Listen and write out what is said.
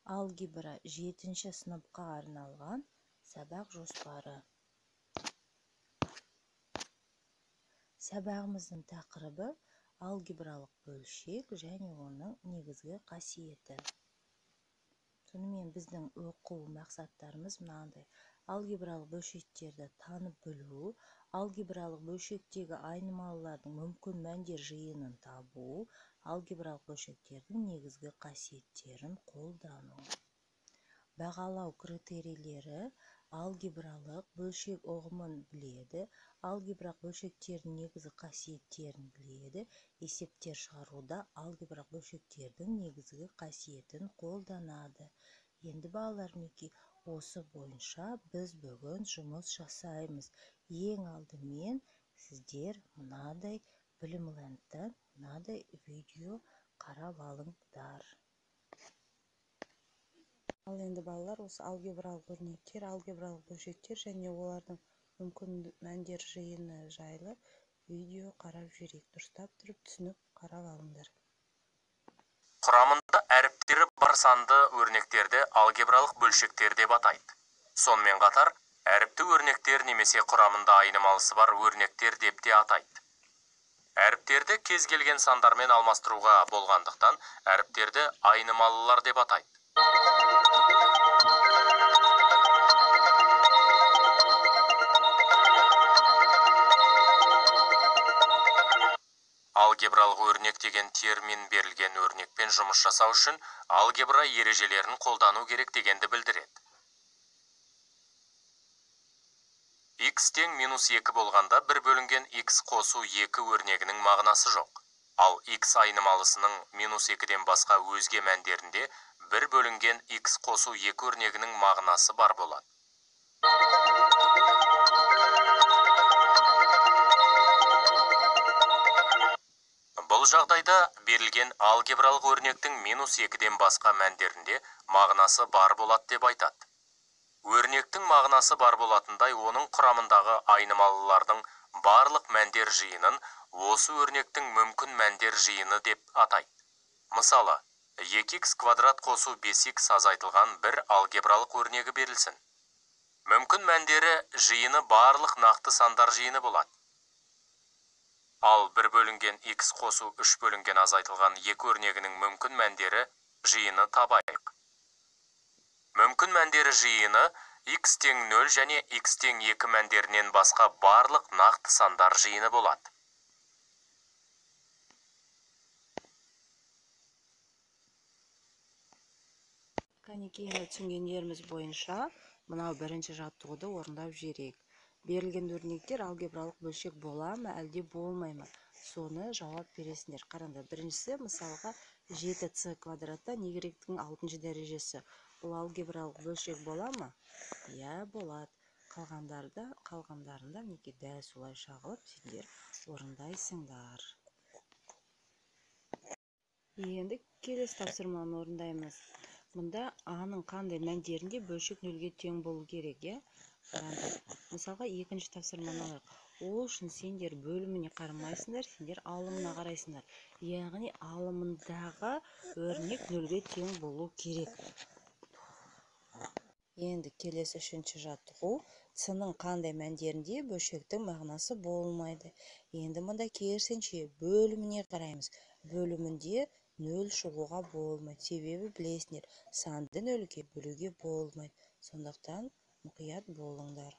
Алгебра 7-ші сыныпқа арналған сабақ жоспары. Сабағымыздың тақырыбы алгебралық бөлшек және оның негізгі қасиеті. Сонымен біздің оқу мақсаттарымыз мынандай: алгебралық бөлшектерді танып білу, алгебралық бөлшектегі айнымалылардың мүмкін мәндер жиынын табу, алгебралық бөлшектердің негізгі қасиеттерін қолдану. Бағалау критерийлері: алгебралық бөлшек ұғымын біледі, алгебралық бөлшектердің негізгі қасиеттерін біледі, есептер шығаруда алгебралық бөлшектердің негізгі қасиетін қолданады. Енді балалар, мінекей, осы бойынша біз бүгін жұмыс жасаймыз. Ең алдымен сіздер мынадай білімлендтен мынадай видео қарап алыңдар. Ал енді балалар, осы алгебралық өрнектер, алгебралық бөлшектер және олардың мүмкін мәндер жиыны жайлы видео қарап жүрейік. Дұрыстап тұрып түсініп қарап алыңдар. Құрамында әріптері бар санды өрнектерді алгебралық бөлшектер деп атайды. Сонымен қатар, әріпті өрнектер немесе құрамында айнымалысы бар өрнектер деп те атайды. Әріптерді кез келген сандармен алмастыруға болғандықтан, әріптерді айнымалылар деп атайды. Алгебралық өрнек деген термин берілген өрнекпен жұмыс жасау үшін алгебра ережелерін қолдану керек дегенді білдіреді. X тең -2 болғанда 1 бөлінген x қосу 2 өрнегінің мағынасы жоқ. Ал x айнымалысының -2-ден басқа өзге мәндерінде 1 бөлінген x қосу 2 өрнегінің мағынасы бар болады. Бұл жағдайда берілген алгебралық өрнектің -2-ден басқа мәндерінде мағынасы бар болады деп айтады. Өрнектің мағынасы бар болатындай, оның құрамындағы айнымалылардың барлық мәндер жиынын осы өрнектің мүмкін мәндер жиыны деп атайды. Мысалы, 2x квадрат қосу 5x азайтылған бір алгебралық өрнегі берілсін. Мүмкін мәндері жиыны барлық нақты сандар жиыны болады. Ал 1 бөлінген x қосу 3 бөлінген азайтылған 2 өрнегінің мүмкін мәндері жиыны табайық. Мүмкін мәндері жиыны x тең 0 және x тең 2 мәндерінен басқа барлық нақты сандар жиыны болады. Кәнекей, түсінгендеріміз бойынша мынау бірінші жаттығуды орындап жүрейік. Берілген өрнектер алгебралық бөлшек бола ма, әлде болмай ма? Соны жауап бересіңдер. Қараңдар, біріншісі мысалға 7c квадраттан y-тің 6-шы дәрежесі. Бұл алгебралық бөлшек бола ма? Иә, болады. Қалғандарында мінекей дәл солай шағылып, сендер орындайсыңдар. Енді келесі тапсырманы орындаймыз. Мұнда А-ның қандай мәндерінде бөлшек нөлге тең болу керек, е? Мысалға, екінші тапсырманы алайық. Ол үшін сендер бөліміне қарамайсыңдар, сендер алымына қарайсыңдар. Яғни алымындағы өрнек нөлге тең болу керек. Енді келесі үшінші жаттығу. С-ның қандай мәндерінде бөлшектің мағынасы болмайды. Енді мұнда керісінше бөліміне қараймыз. Бөлімінде 0 шығуға болмайды. Себебі білесіңдер, санды нөлге бөлуге болмайды. Сондықтан мұқият болыңдар.